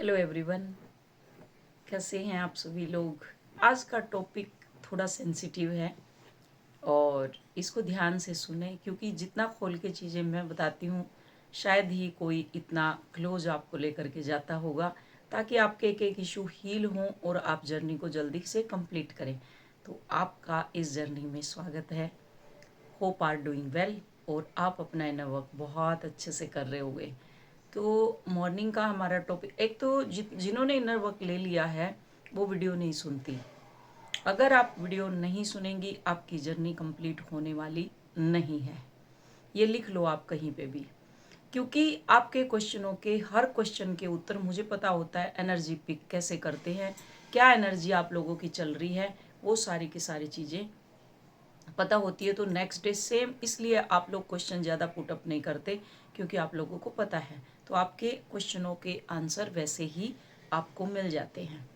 Hello everyone, कैसे हैं आप सभी लोग। आज का टॉपिक थोड़ा सेंसिटिव है और इसको ध्यान से सुने, क्योंकि जितना खोल के चीज़ें मैं बताती हूँ शायद ही कोई इतना क्लोज आपको लेकर के जाता होगा, ताकि आपके एक एक इशू हील हों और आप जर्नी को जल्दी से कंप्लीट करें। तो आपका इस जर्नी में स्वागत है। होप आर डूइंग वेल और आप अपना इनर वर्क बहुत अच्छे से कर रहे होंगे। तो मॉर्निंग का हमारा टॉपिक, एक तो जिन्होंने इनर वर्क ले लिया है वो वीडियो नहीं सुनती। अगर आप वीडियो नहीं सुनेंगी आपकी जर्नी कंप्लीट होने वाली नहीं है। ये लिख लो आप कहीं पे भी, क्योंकि आपके क्वेश्चनों के हर क्वेश्चन के उत्तर मुझे पता होता है। एनर्जी पिक कैसे करते हैं, क्या एनर्जी आप लोगों की चल रही है, वो सारी की सारी चीज़ें पता होती है। तो नेक्स्ट डे सेम, इसलिए आप लोग क्वेश्चन ज़्यादा पुटअप नहीं करते, क्योंकि आप लोगों को पता है। तो आपके क्वेश्चनों के आंसर वैसे ही आपको मिल जाते हैं।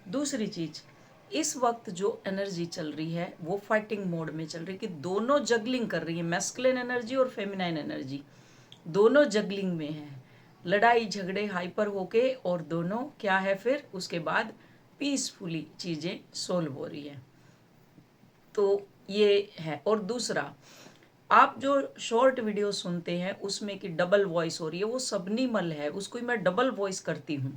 दूसरी चीज़, इस वक्त जो एनर्जी चल रही है वो फाइटिंग मोड में चल रही है, कि दोनों जगलिंग कर रही है। मैस्कुलिन एनर्जी और फेमिनाइन एनर्जी दोनों जगलिंग में है, लड़ाई झगड़े हाइपर होके, और दोनों क्या है फिर उसके बाद पीसफुली चीज़ें सोल्व हो रही है। तो ये है। और दूसरा, आप जो शॉर्ट वीडियो सुनते हैं उसमें कि डबल वॉइस हो रही है, वो सबनिमल है, उसको मैं डबल वॉइस करती हूँ।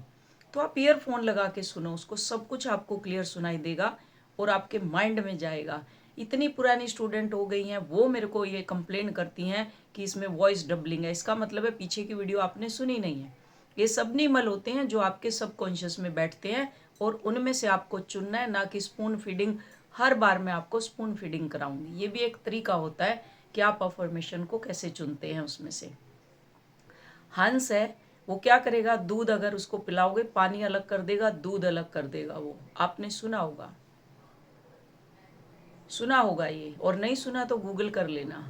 तो आप ईयरफोन लगा के सुनो, उसको सब कुछ आपको क्लियर सुनाई देगा और आपके माइंड में जाएगा। इतनी पुरानी स्टूडेंट हो गई हैं, वो मेरे को ये कंप्लेन करती हैं कि इसमें वॉइस डबलिंग है। इसका मतलब है पीछे की वीडियो आपने सुनी नहीं है। ये सबनिमल होते हैं जो आपके सबकॉन्शियस में बैठते हैं, और उनमें से आपको चुनना है, ना कि स्पून फीडिंग। हर बार मैं आपको स्पून फीडिंग कराऊंगी। ये भी एक तरीका होता है कि आप अफर्मेशन को कैसे चुनते हैं। उसमें से हंस है, वो क्या करेगा, दूध अगर उसको पिलाओगे पानी अलग कर देगा, दूध अलग कर देगा। वो आपने सुना होगा, सुना होगा ये, और नहीं सुना तो गूगल कर लेना।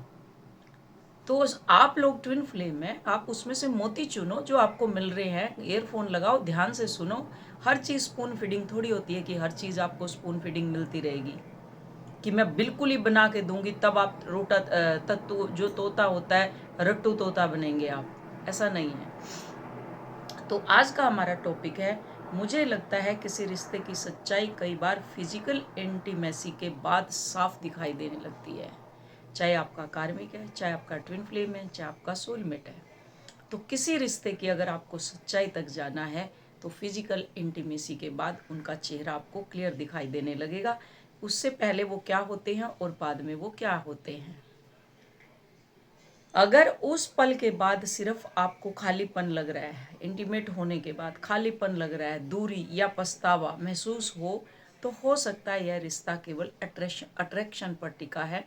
तो आप लोग ट्विन फ्लेम में, आप उसमें से मोती चुनो जो आपको मिल रहे हैं, ईयरफोन लगाओ, ध्यान से सुनो। हर चीज़ स्पून फीडिंग थोड़ी होती है कि हर चीज़ आपको स्पून फीडिंग मिलती रहेगी, कि मैं बिल्कुल ही बना के दूंगी तब आप रोटा तत्तू जो तोता होता है रट्टू तोता बनेंगे आप, ऐसा नहीं है। तो आज का हमारा टॉपिक है, मुझे लगता है किसी रिश्ते की सच्चाई कई बार फिजिकल इंटीमेसी के बाद साफ दिखाई देने लगती है। चाहे आपका कार्मिक है, चाहे आपका ट्विन फ्लेम है, चाहे आपका सोलमेट है। तो किसी रिश्ते की अगर आपको सच्चाई तक जाना है तो फिजिकल इंटीमेसी के बाद उनका चेहरा आपको क्लियर दिखाई देने लगेगा। उससे पहले वो क्या होते हैं और बाद में वो क्या होते हैं। अगर उस पल के बाद सिर्फ आपको खालीपन लग रहा है, इंटीमेट होने के बाद खालीपन लग रहा है, दूरी या पछतावा महसूस तो हो सकता है यह रिश्ता केवल अट्रैक्शन पर टिका है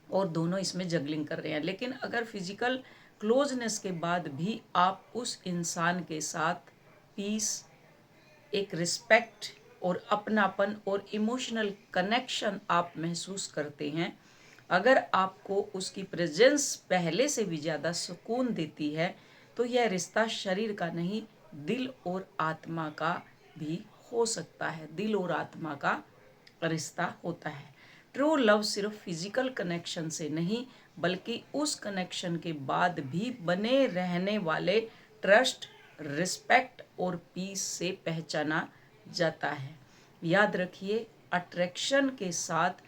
और दोनों इसमें जगलिंग कर रहे हैं। लेकिन अगर फिजिकल क्लोजनेस के बाद भी आप उस इंसान के साथ पीस, एक रिस्पेक्ट और अपनापन और इमोशनल कनेक्शन आप महसूस करते हैं, अगर आपको उसकी प्रेजेंस पहले से भी ज़्यादा सुकून देती है, तो यह रिश्ता शरीर का नहीं, दिल और आत्मा का भी हो सकता है। दिल और आत्मा का रिश्ता होता है। ट्रू लव सिर्फ फिजिकल कनेक्शन से नहीं, बल्कि उस कनेक्शन के बाद भी बने रहने वाले ट्रस्ट, रिस्पेक्ट और पीस से पहचाना जाता है। याद रखिए, अट्रैक्शन के साथ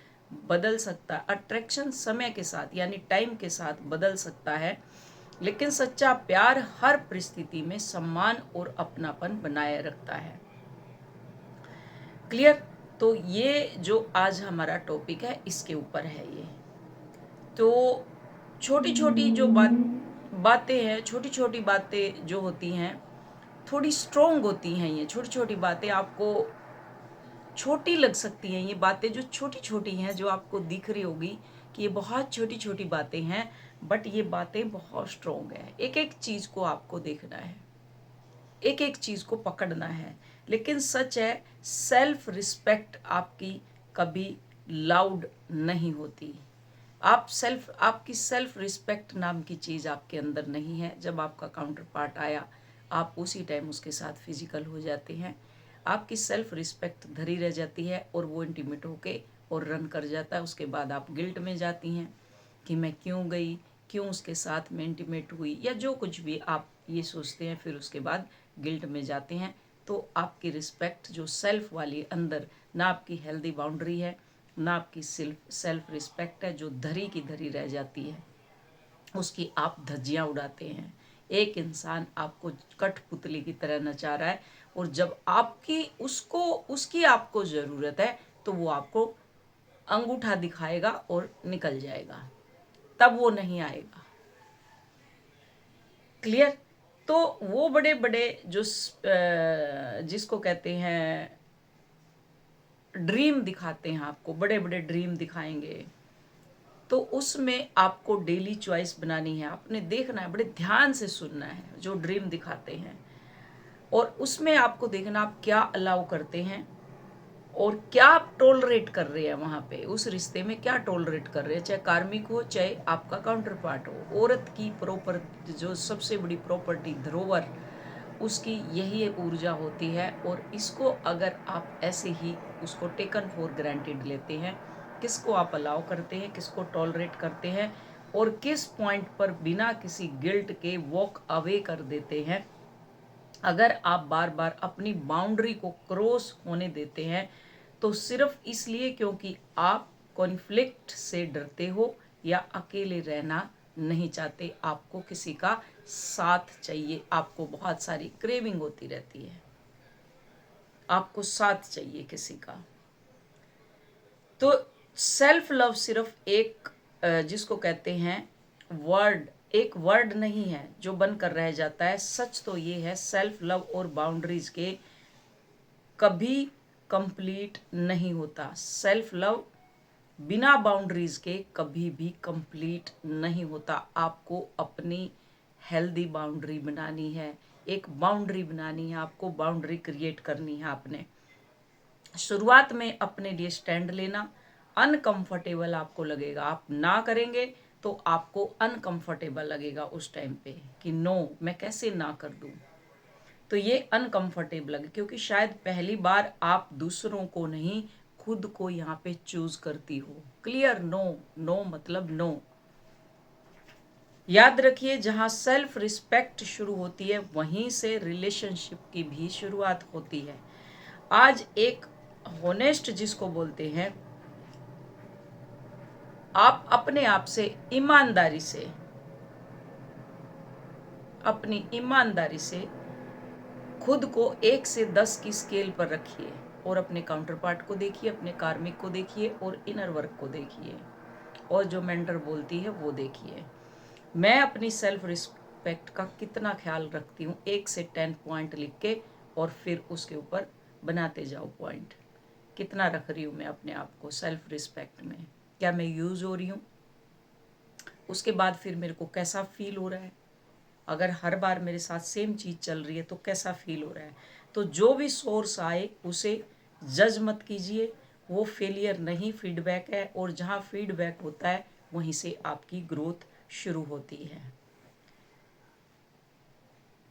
बदल सकता है, अट्रैक्शन समय के साथ यानी टाइम के साथ बदल सकता है, लेकिन सच्चा प्यार हर परिस्थिति में सम्मान और अपनापन बनाए रखता है। क्लियर। तो ये जो आज हमारा टॉपिक है इसके ऊपर है ये। तो छोटी छोटी जो बातें हैं, छोटी छोटी बातें जो होती हैं थोड़ी स्ट्रोंग होती हैं। ये छोटी छोटी बातें आपको छोटी लग सकती हैं, ये बातें जो छोटी छोटी हैं, जो आपको दिख रही होगी कि ये बहुत छोटी छोटी बातें हैं, बट ये बातें बहुत स्ट्रोंग है। एक एक चीज़ को आपको देखना है, एक एक चीज़ को पकड़ना है। लेकिन सच है, सेल्फ रिस्पेक्ट आपकी कभी लाउड नहीं होती। आपकी सेल्फ रिस्पेक्ट नाम की चीज़ आपके अंदर नहीं है। जब आपका काउंटर पार्ट आया, आप उसी टाइम उसके साथ फिजिकल हो जाते हैं। आपकी सेल्फ रिस्पेक्ट धरी रह जाती है और वो इंटीमेट होके और रन कर जाता है। उसके बाद आप गिल्ट में जाती हैं कि मैं क्यों गई, क्यों उसके साथ में इंटीमेट हुई, या जो कुछ भी आप ये सोचते हैं। फिर उसके बाद गिल्ट में जाते हैं तो आपकी रिस्पेक्ट जो सेल्फ वाली अंदर, ना आपकी हेल्दी बाउंड्री है, ना आपकी सेल्फ रिस्पेक्ट है, जो धरी की धरी रह जाती है, उसकी आप धज्जियां उड़ाते हैं। एक इंसान आपको कठपुतली की तरह नचा रहा है और जब आपकी उसकी आपको ज़रूरत है तो वो आपको अंगूठा दिखाएगा और निकल जाएगा, तब वो नहीं आएगा। क्लियर? तो वो बड़े बड़े जो जिसको कहते हैं ड्रीम दिखाते हैं, आपको बड़े बड़े ड्रीम दिखाएंगे, तो उसमें आपको डेली चॉइस बनानी है। आपने देखना है, बड़े ध्यान से सुनना है जो ड्रीम दिखाते हैं, और उसमें आपको देखना आप क्या अलाउ करते हैं और क्या आप टॉलरेट कर रहे हैं। वहां पे उस रिश्ते में क्या टॉलरेट कर रहे हैं, चाहे कार्मिक हो चाहे आपका काउंटर पार्ट हो। औरत की प्रॉपर जो सबसे बड़ी प्रॉपर्टी धरोहर, उसकी यही एक ऊर्जा होती है, और इसको अगर आप ऐसे ही उसको टेकन फॉर ग्रांटेड लेते हैं, किसको आप अलाउ करते हैं, किसको टॉलरेट करते हैं, और किस पॉइंट पर बिना किसी गिल्ट के वॉक अवे कर देते हैं, अगर आप बार बार अपनी बाउंड्री को क्रॉस होने देते हैं तो सिर्फ इसलिए क्योंकि आप कॉन्फ्लिक्ट से डरते हो या अकेले रहना नहीं चाहते, आपको किसी का साथ चाहिए, आपको बहुत सारी क्रेविंग होती रहती है, आपको साथ चाहिए किसी का। तो सेल्फ लव सिर्फ एक जिसको कहते हैं वर्ड, एक वर्ड नहीं है जो बनकर रह जाता है। सच तो ये है, सेल्फ लव और बाउंड्रीज के कभी कंप्लीट नहीं होता। सेल्फ लव बिना बाउंड्रीज के कभी भी कंप्लीट नहीं होता। आपको अपनी हेल्दी बाउंड्री बनानी है, एक बाउंड्री बनानी है, आपको बाउंड्री क्रिएट करनी है। आपने शुरुआत में अपने लिए स्टैंड लेना, अनकंफर्टेबल आपको लगेगा, आप ना करेंगे तो आपको अनकंफर्टेबल लगेगा उस टाइम पे कि नो, मैं कैसे ना कर दूं। तो ये अनकंफर्टेबल लगे क्योंकि शायद पहली बार आप दूसरों को नहीं, खुद को यहाँ पे चूज करती हो। क्लियर? नो, नो मतलब नो। याद रखिए, जहां सेल्फ रिस्पेक्ट शुरू होती है वहीं से रिलेशनशिप की भी शुरुआत होती है। आज एक होनेस्ट जिसको बोलते हैं, आप अपने आप से ईमानदारी से, अपनी ईमानदारी से खुद को 1 से 10 की स्केल पर रखिए और अपने काउंटर पार्ट को देखिए, अपने कार्मिक को देखिए और इनर वर्क को देखिए, और जो मेंटर बोलती है वो देखिए। मैं अपनी सेल्फ रिस्पेक्ट का कितना ख्याल रखती हूँ, 1 से 10 पॉइंट लिख के, और फिर उसके ऊपर बनाते जाओ पॉइंट। कितना रख रही हूँ मैं अपने आप को सेल्फ रिस्पेक्ट में, क्या मैं यूज हो रही हूँ, उसके बाद फिर मेरे को कैसा फील हो रहा है, अगर हर बार मेरे साथ सेम चीज़ चल रही है तो कैसा फील हो रहा है। तो जो भी सोर्स आए उसे जज मत कीजिए, वो फेलियर नहीं, फीडबैक है, और जहाँ फीडबैक होता है वहीं से आपकी ग्रोथ शुरू होती है।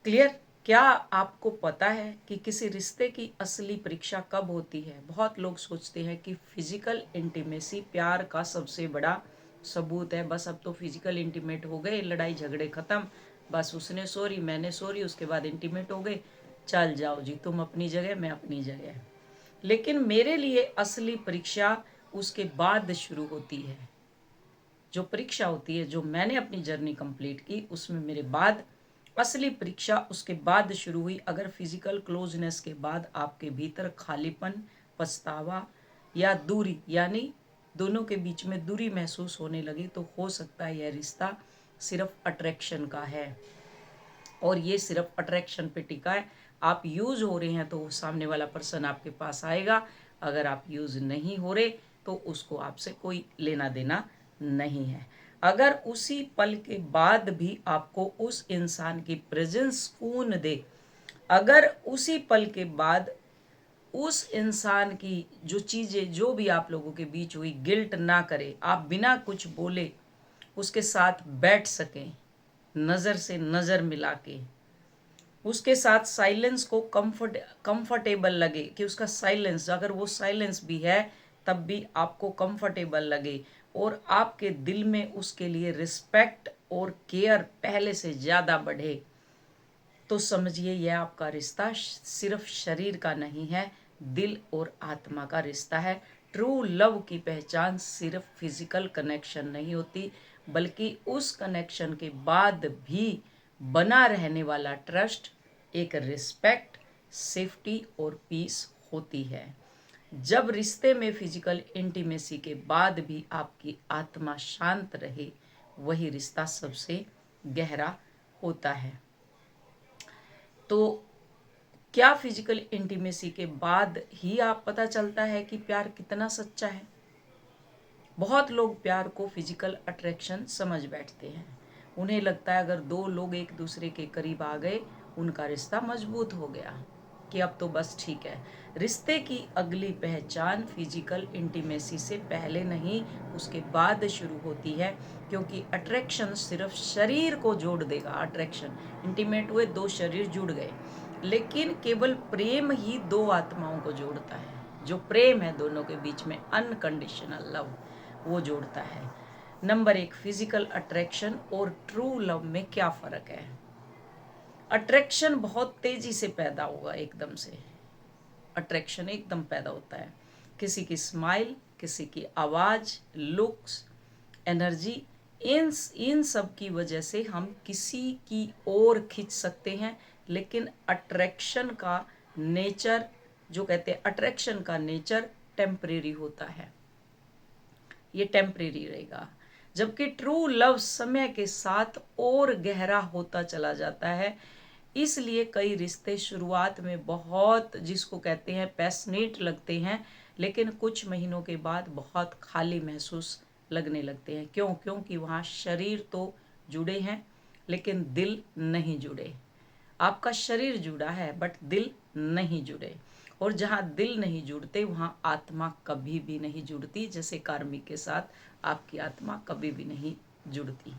क्लियर? क्या आपको पता है कि किसी रिश्ते की असली परीक्षा कब होती है? बहुत लोग सोचते हैं कि फिजिकल इंटीमेसी प्यार का सबसे बड़ा सबूत है। बस अब तो फिजिकल इंटीमेट हो गए, लड़ाई झगड़े खत्म, बस उसने सॉरी मैंने सॉरी, उसके बाद इंटीमेट हो गए, चल जाओ जी, तुम अपनी जगह मैं अपनी जगह। लेकिन मेरे लिए असली परीक्षा उसके बाद शुरू होती है। जो परीक्षा होती है, जो मैंने अपनी जर्नी कंप्लीट की, उसमें मेरे बाद असली परीक्षा उसके बाद शुरू हुई। अगर फिजिकल क्लोजनेस के बाद आपके भीतर खालीपन, पछतावा या दूरी, यानी दोनों के बीच में दूरी महसूस होने लगी, तो हो सकता है यह रिश्ता सिर्फ अट्रैक्शन का है, और ये सिर्फ अट्रैक्शन पे टिका है। आप यूज हो रहे हैं तो सामने वाला पर्सन आपके पास आएगा, अगर आप यूज नहीं हो रहे तो उसको आपसे कोई लेना देना नहीं है। अगर उसी पल के बाद भी आपको उस इंसान की प्रेजेंस सुकून दे, अगर उसी पल के बाद उस इंसान की जो चीज़ें जो भी आप लोगों के बीच हुई गिल्ट ना करे, आप बिना कुछ बोले उसके साथ बैठ सकें, नज़र से नज़र मिला के, उसके साथ साइलेंस को कंफर्टेबल लगे कि उसका साइलेंस, अगर वो साइलेंस भी है तब भी आपको कंफर्टेबल लगे, और आपके दिल में उसके लिए रिस्पेक्ट और केयर पहले से ज़्यादा बढ़े, तो समझिए यह आपका रिश्ता सिर्फ शरीर का नहीं है, दिल और आत्मा का रिश्ता है। ट्रू लव की पहचान सिर्फ फिजिकल कनेक्शन नहीं होती, बल्कि उस कनेक्शन के बाद भी बना रहने वाला ट्रस्ट, एक रिस्पेक्ट, सेफ्टी और पीस होती है। जब रिश्ते में फिजिकल इंटीमेसी के बाद भी आपकी आत्मा शांत रहे, वही रिश्ता सबसे गहरा होता है। तो क्या फिजिकल इंटीमेसी के बाद ही आप पता चलता है कि प्यार कितना सच्चा है? बहुत लोग प्यार को फिजिकल अट्रैक्शन समझ बैठते हैं। उन्हें लगता है अगर दो लोग एक दूसरे के करीब आ गए, उनका रिश्ता मजबूत हो गया, कि अब तो बस ठीक है। रिश्ते की अगली पहचान फिजिकल इंटीमेसी से पहले नहीं, उसके बाद शुरू होती है, क्योंकि अट्रैक्शन सिर्फ शरीर को जोड़ देगा। अट्रैक्शन, इंटीमेट हुए, दो शरीर जुड़ गए, लेकिन केवल प्रेम ही दो आत्माओं को जोड़ता है। जो प्रेम है दोनों के बीच में, अनकंडीशनल लव, वो जोड़ता है। नंबर 1, फिजिकल अट्रैक्शन और ट्रू लव में क्या फ़र्क है? अट्रैक्शन बहुत तेजी से पैदा होगा, एकदम से अट्रैक्शन एकदम पैदा होता है। किसी की स्माइल, किसी की आवाज़, लुक्स, एनर्जी, इन सब की वजह से हम किसी की ओर खींच सकते हैं। लेकिन अट्रैक्शन का नेचर, जो कहते हैं अट्रैक्शन का नेचर टेम्परेरी होता है, ये टेम्परेरी रहेगा। जबकि ट्रू लव समय के साथ और गहरा होता चला जाता है। इसलिए कई रिश्ते शुरुआत में बहुत, जिसको कहते हैं पैशनेट लगते हैं, लेकिन कुछ महीनों के बाद बहुत खाली महसूस लगने लगते हैं। क्यों? क्योंकि वहाँ शरीर तो जुड़े हैं, लेकिन दिल नहीं जुड़े। आपका शरीर जुड़ा है बट दिल नहीं जुड़े, और जहाँ दिल नहीं जुड़ते वहाँ आत्मा कभी भी नहीं जुड़ती। जैसे कार्मिक के साथ आपकी आत्मा कभी भी नहीं जुड़ती।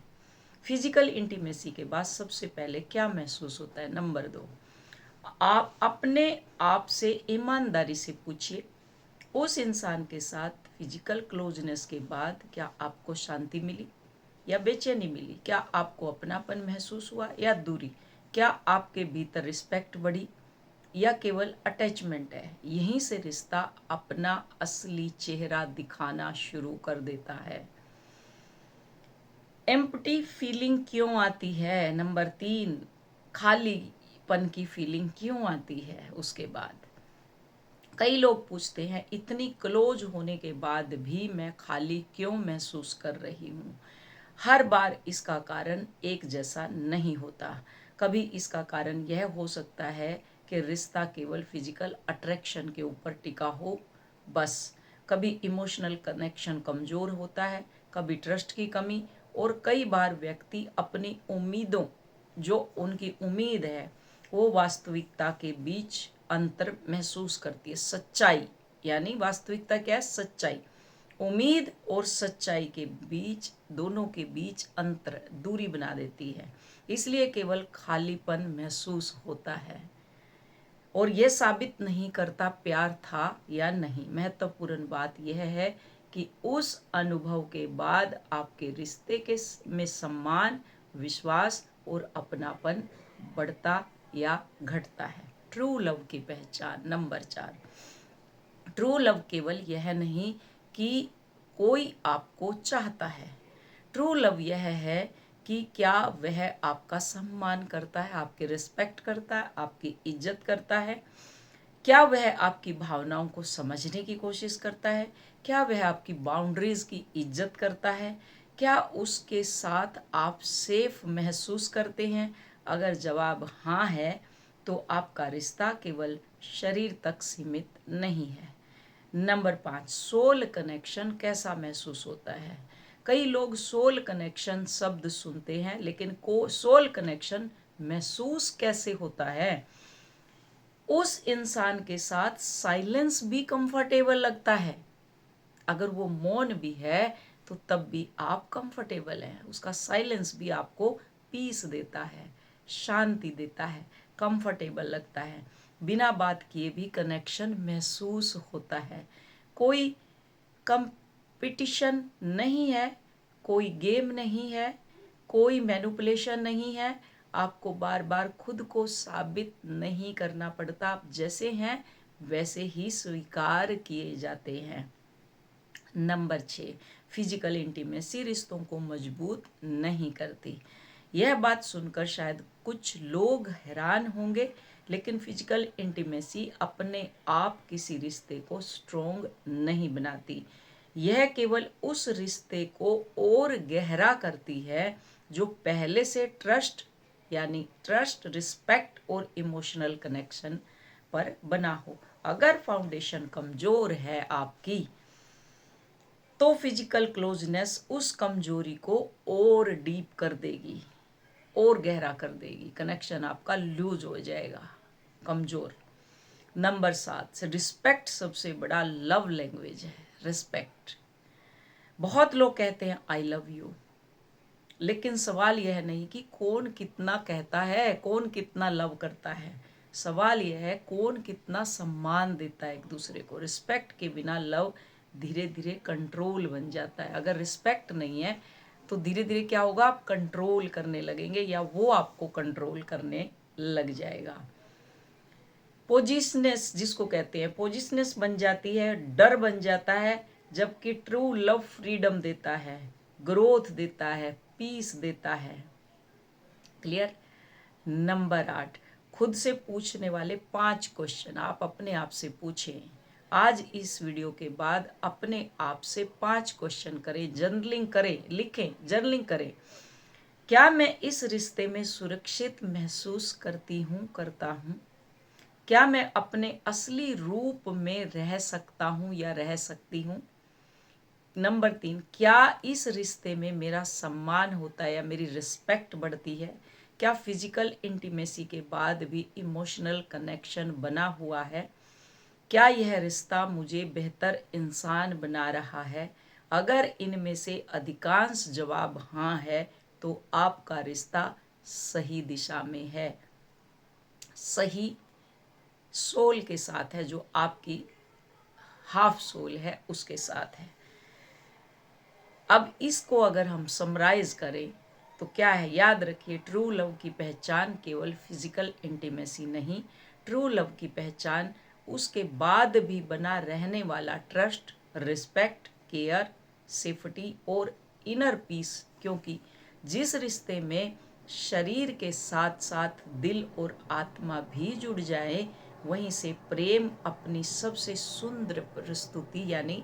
फिजिकल इंटीमेसी के बाद सबसे पहले क्या महसूस होता है? नंबर 2, आप अपने आप से ईमानदारी से पूछिए, उस इंसान के साथ फिजिकल क्लोजनेस के बाद क्या आपको शांति मिली या बेचैनी मिली? क्या आपको अपनापन महसूस हुआ या दूरी? क्या आपके भीतर रिस्पेक्ट बढ़ी या केवल अटैचमेंट है? यहीं से रिश्ता अपना असली चेहरा दिखाना शुरू कर देता है। एम्प्टी फीलिंग क्यों आती है? नंबर 3, खालीपन की फीलिंग क्यों आती है उसके बाद? कई लोग पूछते हैं, इतनी क्लोज होने के बाद भी मैं खाली क्यों महसूस कर रही हूँ? हर बार इसका कारण एक जैसा नहीं होता। कभी इसका कारण यह हो सकता है कि रिश्ता केवल फिजिकल अट्रैक्शन के ऊपर टिका हो, बस। कभी इमोशनल कनेक्शन कमज़ोर होता है, कभी ट्रस्ट की कमी, और कई बार व्यक्ति अपनी उम्मीदों, जो उनकी उम्मीद है, वो वास्तविकता के बीच अंतर महसूस करती है। सच्चाई, यानी वास्तविकता क्या है? सच्चाई। उम्मीद और सच्चाई के बीच, दोनों के बीच अंतर, दूरी बना देती है। इसलिए केवल खालीपन महसूस होता है, और यह साबित नहीं करता प्यार था या नहीं। महत्वपूर्ण बात यह है कि उस अनुभव के बाद आपके रिश्ते के में सम्मान, विश्वास और अपनापन बढ़ता या घटता है। ट्रू लव की पहचान नंबर 4, ट्रू लव केवल यह नहीं कि कोई आपको चाहता है। ट्रू लव यह है कि क्या वह आपका सम्मान करता है, आपकी रिस्पेक्ट करता है, आपकी इज्जत करता है। क्या वह आपकी भावनाओं को समझने की कोशिश करता है? क्या वह आपकी बाउंड्रीज़ की इज्जत करता है? क्या उसके साथ आप सेफ महसूस करते हैं? अगर जवाब हाँ है, तो आपका रिश्ता केवल शरीर तक सीमित नहीं है। नंबर 5, सोल कनेक्शन कैसा महसूस होता है? कई लोग सोल कनेक्शन शब्द सुनते हैं, लेकिन सोल कनेक्शन महसूस कैसे होता है? उस इंसान के साथ साइलेंस भी कंफर्टेबल लगता है। अगर वो मौन भी है तो तब भी आप कंफर्टेबल हैं। उसका साइलेंस भी आपको पीस देता है, शांति देता है, कंफर्टेबल लगता है। बिना बात किए भी कनेक्शन महसूस होता है। कोई कंपटीशन नहीं है, कोई गेम नहीं है, कोई मैनिपुलेशन नहीं है। आपको बार बार खुद को साबित नहीं करना पड़ता, आप जैसे हैं वैसे ही स्वीकार किए जाते हैं। नंबर 6, फिजिकल इंटीमेसी रिश्तों को मजबूत नहीं करती। यह बात सुनकर शायद कुछ लोग हैरान होंगे, लेकिन फिजिकल इंटीमेसी अपने आप किसी रिश्ते को स्ट्रोंग नहीं बनाती। यह केवल उस रिश्ते को और गहरा करती है जो पहले से ट्रस्ट, रिस्पेक्ट और इमोशनल कनेक्शन पर बना हो। अगर फाउंडेशन कमजोर है आपकी, तो फिजिकल क्लोजनेस उस कमजोरी को और डीप कर देगी, और गहरा कर देगी। कनेक्शन आपका लूज हो जाएगा, कमजोर। नंबर 7 से रिस्पेक्ट सबसे बड़ा लव लैंग्वेज है। रिस्पेक्ट। बहुत लोग कहते हैं आई लव यू, लेकिन सवाल यह नहीं कि कौन कितना कहता है, कौन कितना लव करता है। सवाल यह है कौन कितना सम्मान देता है एक दूसरे को। रिस्पेक्ट के बिना लव धीरे धीरे कंट्रोल बन जाता है। अगर रिस्पेक्ट नहीं है तो धीरे धीरे क्या होगा, आप कंट्रोल करने लगेंगे या वो आपको कंट्रोल करने लग जाएगा। पोजिशनेस जिसको कहते हैं, पोजिशनेस बन जाती है, डर बन जाता है, जबकि ट्रू लव फ्रीडम देता है, ग्रोथ देता है, पीस देता है। क्लियर। नंबर 8, खुद से पूछने वाले 5 क्वेश्चन आप अपने आप से पूछें। आज इस वीडियो के बाद अपने आप से 5 क्वेश्चन करें, जर्नलिंग करें, लिखें, जर्नलिंग करें। क्या मैं इस रिश्ते में सुरक्षित महसूस करता हूँ? क्या मैं अपने असली रूप में रह सकता हूँ या रह सकती हूँ? नंबर 3, क्या इस रिश्ते में मेरा सम्मान होता है या मेरी रिस्पेक्ट बढ़ती है? क्या फिजिकल इंटीमेसी के बाद भी इमोशनल कनेक्शन बना हुआ है? क्या यह रिश्ता मुझे बेहतर इंसान बना रहा है? अगर इनमें से अधिकांश जवाब हाँ है तो आपका रिश्ता सही दिशा में है, सही सोल के साथ है, जो आपकी हाफ सोल है उसके साथ है। अब इसको अगर हम समराइज करें तो क्या है, याद रखिए, ट्रू लव की पहचान केवल फिजिकल इंटीमेसी नहीं, ट्रू लव की पहचान उसके बाद भी बना रहने वाला ट्रस्ट, रिस्पेक्ट, केयर, सेफ्टी और इनर पीस। क्योंकि जिस रिश्ते में शरीर के साथ साथ दिल और आत्मा भी जुड़ जाए, वहीं से प्रेम अपनी सबसे सुंदर प्रस्तुति यानी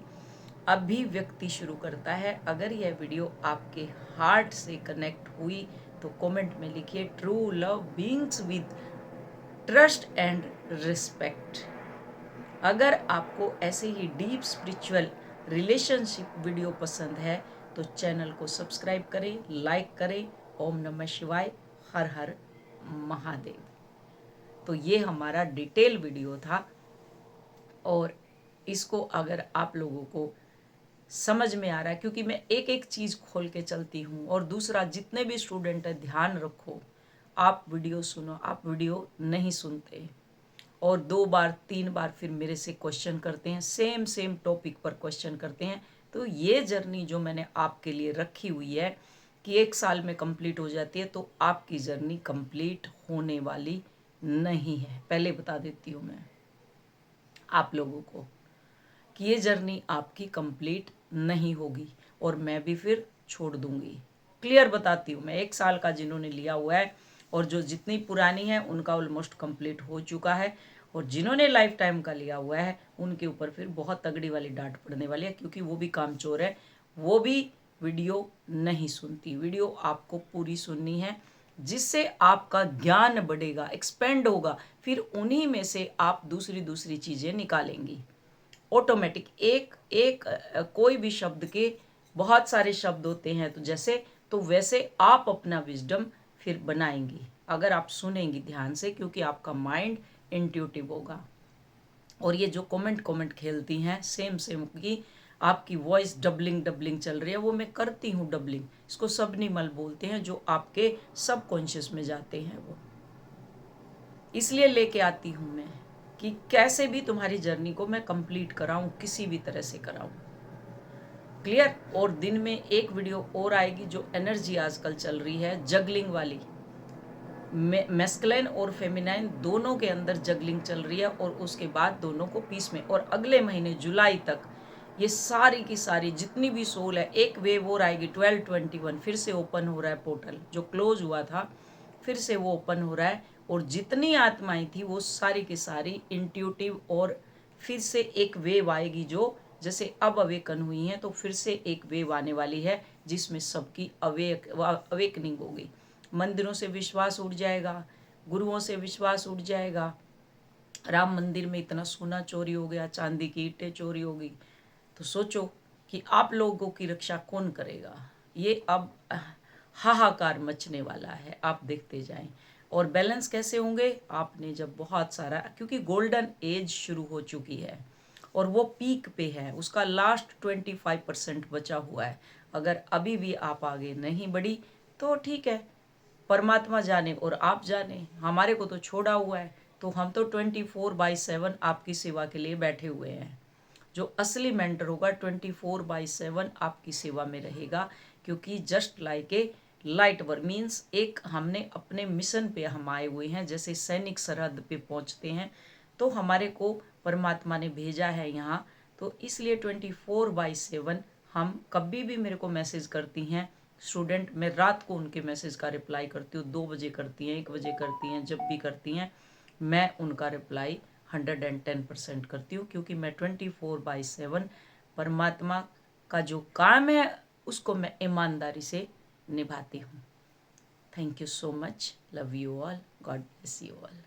अभिव्यक्ति शुरू करता है। अगर यह वीडियो आपके हार्ट से कनेक्ट हुई तो कमेंट में लिखिए true love beings with trust and respect. अगर आपको ऐसे ही डीप स्पिरिचुअल रिलेशनशिप वीडियो पसंद है तो चैनल को सब्सक्राइब करें, लाइक करें। ओम नमः शिवाय, हर हर महादेव। तो ये हमारा डिटेल वीडियो था, और इसको अगर आप लोगों को समझ में आ रहा है, क्योंकि मैं एक एक चीज़ खोल के चलती हूँ। और दूसरा, जितने भी स्टूडेंट हैं ध्यान रखो, आप वीडियो सुनो, आप वीडियो नहीं सुनते और 2 बार 3 बार फिर मेरे से क्वेश्चन करते हैं, सेम टॉपिक पर क्वेश्चन करते हैं। तो ये जर्नी जो मैंने आपके लिए रखी हुई है कि 1 साल में कंप्लीट हो जाती है, तो आपकी जर्नी कंप्लीट होने वाली नहीं है। पहले बता देती हूँ मैं आप लोगों को कि ये जर्नी आपकी कंप्लीट नहीं होगी और मैं भी फिर छोड़ दूंगी। क्लियर बताती हूँ मैं। 1 साल का जिन्होंने लिया हुआ है और जो जितनी पुरानी है उनका ऑलमोस्ट कंप्लीट हो चुका है, और जिन्होंने लाइफ टाइम का लिया हुआ है उनके ऊपर फिर बहुत तगड़ी वाली डांट पड़ने वाली है, क्योंकि वो भी कामचोर है, वो भी वीडियो नहीं सुनती। वीडियो आपको पूरी सुननी है, जिससे आपका ज्ञान बढ़ेगा, एक्सपेंड होगा, फिर उन्हीं में से आप दूसरी चीज़ें निकालेंगी ऑटोमेटिक। एक कोई भी शब्द के बहुत सारे शब्द होते हैं, तो वैसे आप अपना विजडम फिर बनाएंगी अगर आप सुनेंगी ध्यान से, क्योंकि आपका माइंड इंट्यूटिव होगा। और ये जो कमेंट खेलती हैं सेम की आपकी वॉइस डबलिंग चल रही है, वो मैं करती हूँ डबलिंग। इसको सबनिमल बोलते हैं, जो आपके सबकॉन्शियस में जाते हैं। वो इसलिए लेके आती हूँ मैं कि कैसे भी तुम्हारी जर्नी को मैं कंप्लीट कराऊं, किसी भी तरह से कराऊं। क्लियर। और दिन में एक वीडियो और आएगी, जो एनर्जी आजकल चल रही है जगलिंग वाली, मैस्कुलिन और फेमिनाइन दोनों के अंदर जगलिंग चल रही है और उसके बाद दोनों को पीस में, और अगले महीने जुलाई तक ये सारी की सारी जितनी भी सोल है, एक वेव और आएगी 1221, फिर से ओपन हो रहा है पोर्टल, जो क्लोज हुआ था फिर से वो ओपन हो रहा है, और जितनी आत्माएं थी वो सारी की सारी इंट्यूटिव, और फिर से एक वेव आएगी जो जैसे अब अवेकन हुई हैं तो फिर से एक वेव आने वाली है जिसमें सबकी अवेकनिंग होगी। मंदिरों से विश्वास उठ जाएगा, गुरुओं से विश्वास उठ जाएगा। राम मंदिर में इतना सोना चोरी हो गया, चांदी की ईंटें चोरी हो गई, तो सोचो कि आप लोगों की रक्षा कौन करेगा। ये अब हाहाकार मचने वाला है, आप देखते जाएं। और बैलेंस कैसे होंगे, आपने जब बहुत सारा, क्योंकि गोल्डन एज शुरू हो चुकी है और वो पीक पे है, उसका लास्ट 25% बचा हुआ है। अगर अभी भी आप आगे नहीं बढ़ी तो ठीक है, परमात्मा जाने और आप जाने, हमारे को तो छोड़ा हुआ है, तो हम तो 24/7 आपकी सेवा के लिए बैठे हुए हैं। जो असली मेंटर होगा 24/7 आपकी सेवा में रहेगा, क्योंकि just like a light were means एक हमने अपने मिशन पे हम आए हुए हैं, जैसे सैनिक सरहद पे पहुंचते हैं तो हमारे को परमात्मा ने भेजा है यहाँ, तो इसलिए 24/7 हम कभी भी मेरे को मैसेज करती हैं स्टूडेंट, मैं रात को उनके मैसेज का रिप्लाई करती हूँ, 2 बजे करती हैं, 1 बजे करती हैं, जब भी करती हैं मैं उनका रिप्लाई 110% करती हूँ, क्योंकि मैं 24/7 परमात्मा का जो काम है उसको मैं ईमानदारी से निभाती हूँ। Thank you so much, love you all, God bless you all.